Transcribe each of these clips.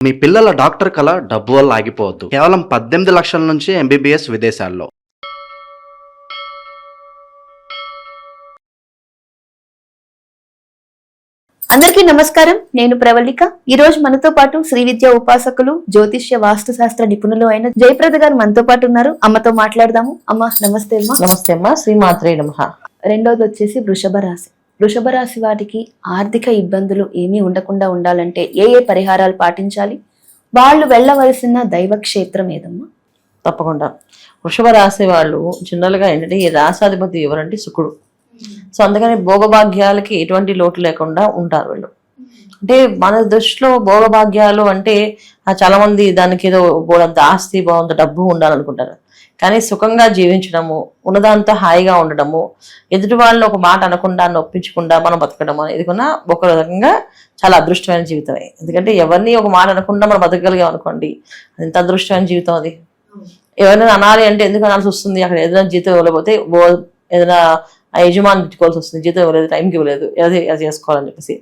మీ పిల్లల డాక్టర్ కల డబ్బు వల్ల ఆగిపోవద్దు. కేవలం 18 లక్షల నుంచి ఎంబీబీఎస్ విదేశాల్లో. అందరికీ నమస్కారం. నేను ప్రవళిక. ఈ రోజు మనతో పాటు శ్రీ విద్య ఉపాసకులు, జ్యోతిష్య వాస్తు శాస్త్ర నిపుణులు అయిన జయప్రద గారు మనతో పాటు ఉన్నారు. అమ్మతో మాట్లాడదాము. అమ్మ నమస్తే. అమ్మా నమస్తే అమ్మా. శ్రీమాత్రే నమః. రెండోది వచ్చేసి వృషభ రాశి. వృషభ రాశి వారికి ఆర్థిక ఇబ్బందులు ఏమీ ఉండకుండా ఉండాలంటే ఏ ఏ పరిహారాలు పాటించాలి? వాళ్ళు వెళ్ళవలసిన దైవ క్షేత్రం ఏదమ్మా? తప్పకుండా వృషభ రాశి వాళ్ళు జనరల్ గా ఏంటంటే ఈ రాశాధిపతి ఎవరంటే శుక్రుడు. సో అందుకని భోగభాగ్యాలకి ఎటువంటి లోటు లేకుండా ఉంటారు వీళ్ళు. అంటే మన దృష్టిలో భోగభాగ్యాలు అంటే చాలా మంది దానికి ఏదో బోడంత ఆస్తి బాగుంత డబ్బు ఉండాలనుకుంటారు. కానీ సుఖంగా జీవించడము, ఉన్నదాంతో హాయిగా ఉండడము, ఎదుటి వాళ్ళని ఒక మాట అనకుండా నొప్పించకుండా మనం బతకడం అనేది కూడా ఒక రకంగా చాలా అదృష్టమైన జీవితమే. ఎందుకంటే ఎవరిని ఒక మాట అనకుండా మనం బతకగలిగాం అనుకోండి, అది ఎంత అదృష్టమైన జీవితం అది. ఎవరైనా అనాలి అంటే ఎందుకు అనాల్సి వస్తుంది? అక్కడ ఏదైనా జీతం ఇవ్వలేకపోతే ఏదైనా యజమాని తిట్టుకోవాల్సి వస్తుంది. జీతం ఇవ్వలేదు, టైంకి ఇవ్వలేదు, అది చేసుకోవాలని చెప్పేసి.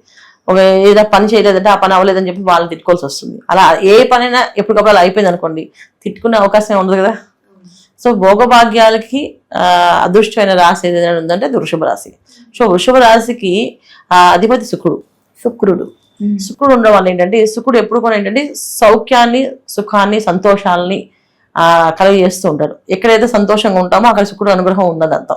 ఒక ఏదైనా పని చేయలేదంటే ఆ పని అవ్వలేదని చెప్పి వాళ్ళని తిట్టుకోవాల్సి వస్తుంది. అలా ఏ పనైనా ఎప్పటికప్పుడు అయిపోయింది అనుకోండి, తిట్టుకునే అవకాశం ఉండదు కదా. సో భోగభాగ్యాలకి అదృష్టమైన రాశి ఏదైనా ఉందంటే అది వృషభ రాశి. సో వృషభ రాశికి అధిపతి శుక్రుడు ఉండడం వల్ల ఏంటంటే శుక్రుడు ఎప్పుడు కూడా ఏంటంటే సౌఖ్యాన్ని, సుఖాన్ని, సంతోషాలని కలుగజేస్తూ ఉంటాడు. ఎక్కడైతే సంతోషంగా ఉంటామో అక్కడ శుక్రుడు అనుగ్రహం ఉన్నదంతా.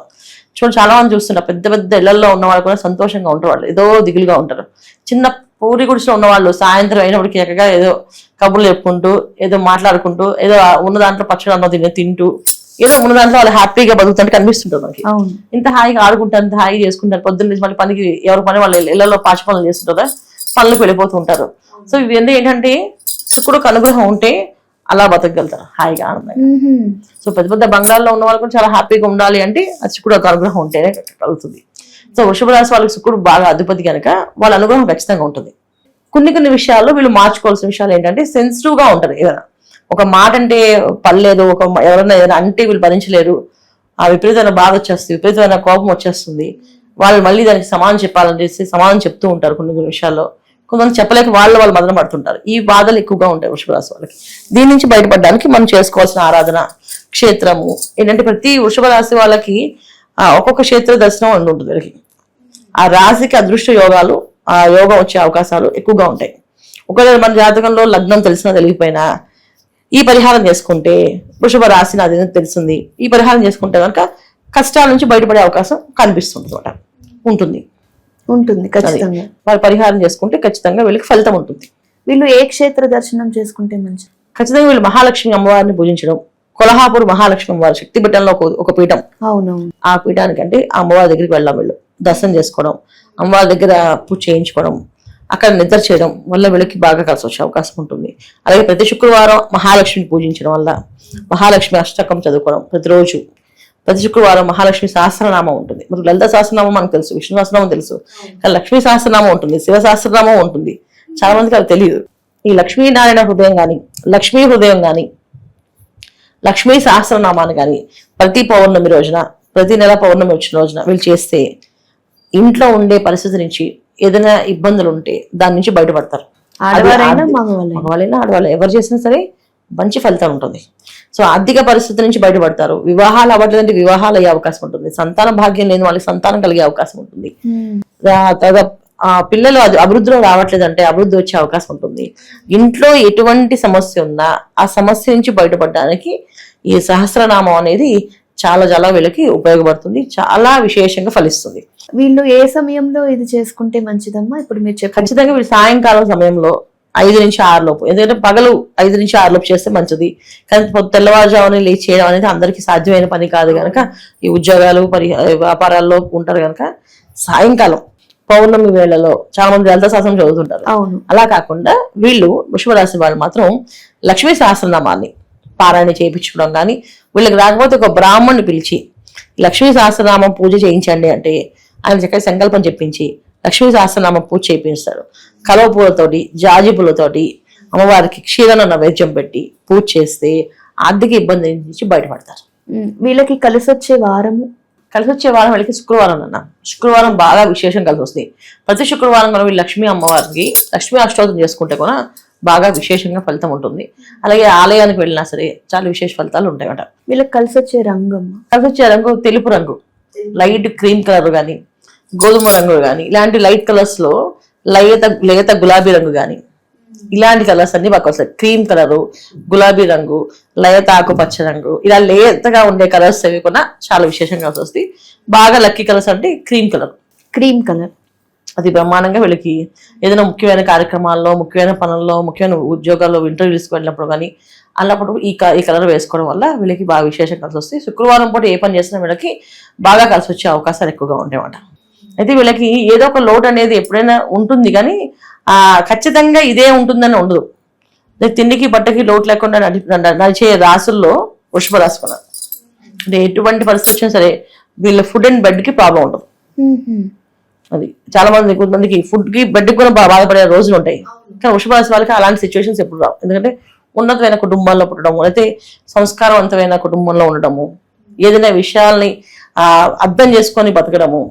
చూడండి, చాలా మంది చూస్తున్నారు పెద్ద పెద్ద ఇళ్లలో ఉన్న వాళ్ళు కూడా సంతోషంగా ఉంటారు. వాళ్ళు ఏదో దిగులుగా ఉంటారు. చిన్న పూరి గుడిలో ఉన్న వాళ్ళు సాయంత్రం అయినప్పటికీ ఎక్కగా ఏదో కబుర్లు చెప్పుకుంటూ, ఏదో మాట్లాడుకుంటూ, ఏదో ఉన్న దాంట్లో పచ్చడి అన్నం తింటూ, ఏదో ఉన్న దాంట్లో వాళ్ళు హ్యాపీగా బతుకుతుంటే కనిపిస్తుంటారు మనకి. ఇంత హాయిగా ఆడుకుంటారు, ఇంత హాయిగా చేసుకుంటారు. పొద్దున్న మళ్ళీ పనికి ఎవరి పని వాళ్ళు ఇళ్లలో పాచి పనులు చేస్తుంటారా, పనులకు వెళ్ళిపోతూ ఉంటారు. సో ఇవన్నీ ఏంటంటే శుక్రుడికి అనుగ్రహం ఉంటే అలా బతకగలుగుతారు హాయిగా, ఆనందంగా. సో పెద్ద పెద్ద బంగాల్లో ఉన్న వాళ్ళు కూడా చాలా హ్యాపీగా ఉండాలి అంటే అది శుక్రుడు ఒక అనుగ్రహం ఉంటేనే కలుగుతుంది. సో వృషభ రాశి వాళ్ళకి శుక్రుడు బాగా అధిపతి కనుక వాళ్ళ అనుగ్రహం ఖచ్చితంగా ఉంటుంది. కొన్ని విషయాల్లో వీళ్ళు మార్చుకోవాల్సిన విషయాలు ఏంటంటే సెన్సిటివ్ గా ఉంటారు. ఏదైనా ఒక మాట అంటే పర్లేదు, ఎవరైనా ఏదైనా అంటే వీళ్ళు భరించలేరు. ఆ విపరీతమైన బాధ వచ్చేస్తుంది, విపరీతమైన కోపం వచ్చేస్తుంది. వాళ్ళు మళ్ళీ దానికి సమాధానం చెప్పాలని చేసి సమాధానం చెప్తూ ఉంటారు. కొన్ని విషయాల్లో కొంతమంది చెప్పలేక వాళ్ళు మదన పడుతుంటారు. ఈ బాధలు ఎక్కువగా ఉంటాయి వృషభ రాశి వాళ్ళకి. దీని నుంచి బయటపడడానికి మనం చేసుకోవాల్సిన ఆరాధన క్షేత్రము ఏంటంటే ప్రతి వృషభ రాశి వాళ్ళకి ఒక్కొక్క క్షేత్ర దర్శనం ఉంటుంది. వీళ్ళకి ఆ రాశికి అదృష్ట యోగాలు, ఆ యోగం వచ్చే అవకాశాలు ఎక్కువగా ఉంటాయి. ఒకవేళ మన జాతకంలో లగ్నం తెలిసినా తెలియకపోయినా ఈ పరిహారం చేసుకుంటే వృషభ రాశి నాది తెలిసింది, ఈ పరిహారం చేసుకుంటే కనుక కష్టాల నుంచి బయటపడే అవకాశం కనిపిస్తుంది అన్నమాట. ఉంటుంది ఖచ్చితంగా. వారు పరిహారం చేసుకుంటే ఖచ్చితంగా వీళ్ళకి ఫలితం ఉంటుంది. వీళ్ళు ఏ క్షేత్ర దర్శనం చేసుకుంటే మంచి? ఖచ్చితంగా వీళ్ళు మహాలక్ష్మి అమ్మవారిని పూజించడం. కొల్హాపూర్ మహాలక్ష్మి అమ్మవారి శక్తి పీఠంలో ఒక పీఠం. అవును. ఆ పీఠానికంటే ఆ అమ్మవారి దగ్గరికి వెళ్ళాం. వీళ్ళు దర్శనం చేసుకోవడం, అమ్మవారి దగ్గర పూజ చేయించుకోవడం, అక్కడ నిద్ర చేయడం వల్ల వీళ్ళకి బాగా కలిసి వచ్చే అవకాశం ఉంటుంది. అలాగే ప్రతి శుక్రవారం మహాలక్ష్మిని పూజించడం వల్ల మహాలక్ష్మి అష్టకం చదువుకోవడం ప్రతిరోజు. ప్రతి శుక్రవారం మహాలక్ష్మి సహస్రనామం ఉంటుంది. మరి లలిత సహస్రనామం మనకు తెలుసు, విష్ణు సహస్రనామం తెలుసు, కానీ లక్ష్మీ సహస్రనామం ఉంటుంది, శివ సహస్రనామం ఉంటుంది. చాలా మందికి అది తెలియదు. ఈ లక్ష్మీనారాయణ హృదయం కానీ, లక్ష్మీ హృదయం కానీ, లక్ష్మీ సహస్రనామాన్ని కానీ ప్రతి పౌర్ణమి రోజున, ప్రతి నెల పౌర్ణమి వచ్చిన రోజున వీళ్ళు చేస్తే ఇంట్లో ఉండే పరిస్థితి నుంచి ఏదైనా ఇబ్బందులు ఉంటే దాని నుంచి బయటపడతారు. మగవాళ్ళైనా ఆడవాళ్ళు ఎవరు చేసినా సరే మంచి ఫలితం ఉంటుంది. సో ఆర్థిక పరిస్థితి నుంచి బయటపడతారు. వివాహాలు అవ్వట్లేదంటే వివాహాలు అయ్యే అవకాశం ఉంటుంది. సంతాన భాగ్యం లేని వాళ్ళకి సంతానం కలిగే అవకాశం ఉంటుంది. పిల్లలు అభివృద్ధిలో రావట్లేదంటే అభివృద్ధి వచ్చే అవకాశం ఉంటుంది. ఇంట్లో ఎటువంటి సమస్య ఉన్నా ఆ సమస్య నుంచి బయటపడడానికి ఈ సహస్రనామం అనేది చాలా చాలా వీళ్ళకి ఉపయోగపడుతుంది, చాలా విశేషంగా ఫలిస్తుంది. వీళ్ళు ఏ సమయంలో ఇది చేసుకుంటే మంచిదమ్మా? ఇప్పుడు మీరు ఖచ్చితంగా వీళ్ళు సాయంకాలం సమయంలో 5 నుంచి 6 లోపు, ఎందుకంటే పగలు 5 నుంచి 6 లోపు చేస్తే మంచిది. కానీ తెల్లవారుజామున లేచి చేయడం అనేది అందరికీ సాధ్యమైన పని కాదు కనుక, ఈ ఉద్యోగాలు వ్యాపారాల్లో ఉంటారు కనుక సాయంకాలం పౌర్ణమి వేళలో చాలా మంది లలిత సహస్రం చదువుతుంటారు. అలా కాకుండా వీళ్ళు వృషభ రాశి వాళ్ళు మాత్రం లక్ష్మీ సహస్రనామాన్ని పారాయణ చేయించుకోవడం కానీ, వీళ్ళకి రాకపోతే ఒక బ్రాహ్మణ్ణి పిలిచి లక్ష్మీ సహస్రనామం పూజ చేయించండి అంటే ఆయన చక్కగా సంకల్పం చెప్పించి లక్ష్మీ సహస్రనామం పూజ చేయించారు. కలవ పూలతోటి, జాజి పూలతోటి అమ్మవారికి క్షీరన నైవేద్యం పెట్టి పూజ చేస్తే ఆర్థిక ఇబ్బంది నుంచి బయటపడతారు. వీళ్ళకి కలిసి వచ్చే వారము కలిసి వచ్చే వారం వాళ్ళకి శుక్రవారం అన్న. శుక్రవారం బాగా విశేషం కలిసి వస్తుంది. ప్రతి శుక్రవారం మనం లక్ష్మీ అమ్మవారికి లక్ష్మీ అష్టోత్తరం చేసుకుంటే కూడా బాగా విశేషంగా ఫలితం ఉంటుంది. అలాగే ఆలయానికి వెళ్ళినా సరే చాలా విశేష ఫలితాలు ఉంటాయన్నమాట. వీళ్ళకి కలిసి వచ్చే రంగు అమ్మ. కలిసి వచ్చే రంగు తెలుపు రంగు, లైట్ క్రీమ్ కలర్ కానీ, గోధుమ రంగు కానీ, ఇలాంటి లైట్ కలర్స్ లో లేత గులాబీ రంగు కానీ, ఇలాంటి కలర్స్ అన్ని బాగా వస్తాయి. క్రీమ్ కలరు, గులాబీ రంగు, లేత ఆకుపచ్చ రంగు, ఇలా లేతగా ఉండే కలర్స్ అవి కూడా చాలా విశేషంగా వస్తాయి. బాగా లక్కీ కలర్స్ అంటే క్రీమ్ కలర్. క్రీమ్ కలర్ అది బ్రహ్మాండంగా వీళ్ళకి ఏదైనా ముఖ్యమైన కార్యక్రమాల్లో, ముఖ్యమైన పనుల్లో, ముఖ్యమైన ఉద్యోగాల్లో, ఇంటర్వ్యూస్కి వెళ్ళినప్పుడు కానీ అన్నప్పుడు ఈ కలర్ వేసుకోవడం వల్ల వీళ్ళకి బాగా విశేషం కలిసి వస్తాయి. శుక్రవారం పూట ఏ పని చేసినా వీళ్ళకి బాగా కలిసి వచ్చే అవకాశాలు ఎక్కువగా ఉంటాయన్నమాట. అయితే వీళ్ళకి ఏదో ఒక లోటు అనేది ఎప్పుడైనా ఉంటుంది, కానీ ఖచ్చితంగా ఇదే ఉంటుందని ఉండదు. తిండికి బట్టకి లోటు లేకుండా నడిచే రాసుల్లో వృషభ రాశి కొన్నారు. అంటే ఎటువంటి పరిస్థితి వచ్చినా సరే వీళ్ళ ఫుడ్ అండ్ బెడ్ కి ప్రాబ్లం ఉండదు. అది చాలా మంది, కొంతమందికి ఫుడ్ కి బెడ్ కి కూడా బాధపడే రోజులు ఉంటాయి. కానీ వృషభ రాశి వాళ్ళకి అలాంటి సిచ్యువేషన్స్ ఎప్పుడు రావు. ఎందుకంటే ఉన్నతమైన కుటుంబాల్లో పుట్టడము, అయితే సంస్కారవంతమైన కుటుంబంలో ఉండడము, ఏదైనా విషయాల్ని అర్థం చేసుకొని బతకడము,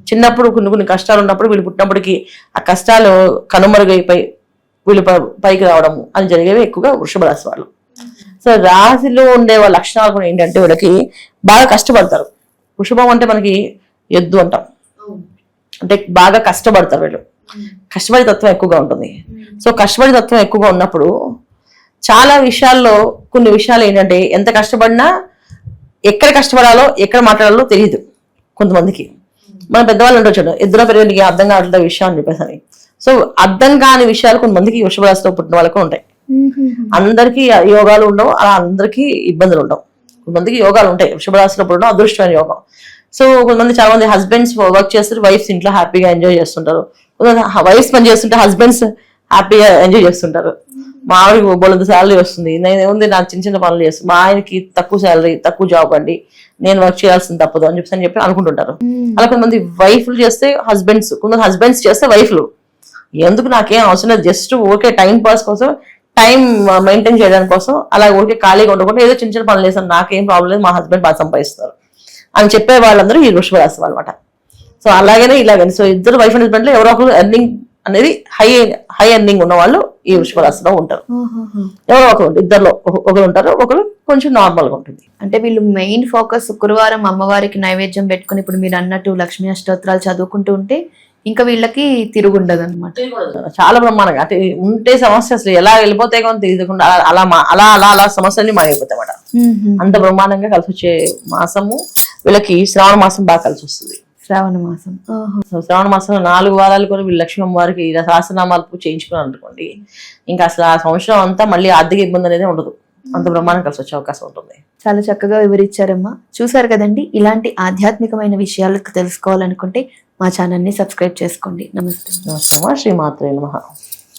చిన్నప్పుడు కొన్ని కష్టాలు ఉన్నప్పుడు వీళ్ళు పుట్టినప్పటికీ ఆ కష్టాలు కనుమరుగైపోయి వీళ్ళు పైకి రావడము అని జరిగేవి ఎక్కువగా వృషభ రాశి వాళ్ళు. సో రాశిలో ఉండే వాళ్ళ లక్షణాలు కూడా ఏంటంటే వీళ్ళకి బాగా కష్టపడతారు. వృషభం అంటే మనకి ఎద్దు అంటాం, అంటే బాగా కష్టపడతారు వీళ్ళు. కష్టపడే తత్వం ఎక్కువగా ఉంటుంది. సో కష్టపడే తత్వం ఎక్కువగా ఉన్నప్పుడు చాలా విషయాల్లో కొన్ని విషయాలు ఏంటంటే ఎంత కష్టపడినా ఎక్కడ కష్టపడాలో ఎక్కడ మాట్లాడాలో తెలియదు కొంతమందికి. మన పెద్దవాళ్ళు ఉండొచ్చు, ఎద్దున పెరిగి అర్థం కావట్లేదు విషయం అని చెప్పేసి అని. సో అర్థం కాని విషయాలు కొంతమందికి వృషభ రాశిలో పుట్టిన వాళ్ళకు ఉంటాయి. అందరికీ యోగాలు ఉండవు, అలా అందరికీ ఇబ్బందులు ఉండవు. కొంతమందికి యోగాలు ఉంటాయి. వృషభ రాశిలో పుట్టడం అదృష్టమైన యోగం. సో కొంతమంది చాలా మంది హస్బెండ్స్ వర్క్ చేస్తారు, వైఫ్స్ ఇంట్లో హ్యాపీగా ఎంజాయ్ చేస్తుంటారు. వైఫ్స్ పని చేస్తుంటే హస్బెండ్స్ హ్యాపీగా ఎంజాయ్ చేస్తుంటారు. మా ఆవిడకి బోలెడు శాలరీ వస్తుంది, నేను ఏముంది నాకు చిన్న చిన్న పనులు చేస్తాను, మా ఆయనకి తక్కువ శాలరీ, తక్కువ జాబ్ అండి, నేను వర్క్ చేయాల్సింది తప్పదు అని చెప్పి అనుకుంటుంటారు. అలా కొంతమంది వైఫ్లు చేస్తే హస్బెండ్స్, కొంతమంది హస్బెండ్స్ చేస్తే వైఫ్లు ఎందుకు నాకేం అవసరం లేదు, జస్ట్ ఓకే టైం పాస్ కోసం, టైం మెయింటైన్ చేయడానికి కోసం అలా ఊరికే ఖాళీగా ఉండకుండా ఏదో చిన్న చిన్న పనులు చేస్తాను, నాకేం ప్రాబ్లం లేదు, మా హస్బెండ్ బాగా సంపాదిస్తారు అని చెప్పే వాళ్ళందరూ ఈ వృషభ రాశి అనమాట. సో అలాగనే ఇలాగని సో ఇద్దరు వైఫ్ అండ్ హస్బెండ్ లో ఎవరో ఒకరు ఎర్నింగ్ అనేది హై ఎర్నింగ్ ఉన్న వాళ్ళు ఈ వృషభ రాశిలో ఉంటారు. ఎవరో ఒకరు, ఇద్దరులో ఒకరు ఉంటారు, ఒకరు కొంచెం నార్మల్ గా ఉంటుంది. అంటే వీళ్ళు మెయిన్ ఫోకస్ శుక్రవారం అమ్మవారికి నైవేద్యం పెట్టుకుని ఇప్పుడు మీరు అన్నట్టు లక్ష్మీ అష్టోత్తరాలు చదువుకుంటూ ఉంటే ఇంకా వీళ్ళకి తిరుగుండదు అనమాట. చాలా బ్రహ్మాండంగా అంటే ఉంటే సమస్య అసలు ఎలా వెళ్ళిపోతాయి కానీ తెలియకుండా అలా సమస్యలన్నీ మాయమైపోతాయి అన్నమాట. అంత బ్రహ్మాండంగా కలిసి వచ్చే మాసము వీళ్ళకి శ్రావణ మాసం బాగా కలిసి వస్తుంది. శ్రావణ మాసం, శ్రావణ మాసంలో 4 వారాలు కూడా వీళ్ళు లక్ష్మీ అమ్మవారికి సహస్రనామాలు చేయించుకున్నారు అనుకోండి, ఇంకా అసలు ఆ సంవత్సరం అంతా మళ్ళీ ఆర్థిక ఇబ్బంది అనేది ఉండదు. అంత బ్రహ్మాండం కలిసి వచ్చే అవకాశం ఉంటుంది. చాలా చక్కగా వివరించారమ్మా. చూసారు కదండి, ఇలాంటి ఆధ్యాత్మికమైన విషయాలకు తెలుసుకోవాలనుకుంటే మా ఛానల్ ని సబ్స్క్రైబ్ చేసుకోండి. నమస్తే. నమస్తే. శ్రీమాత్రే నమః.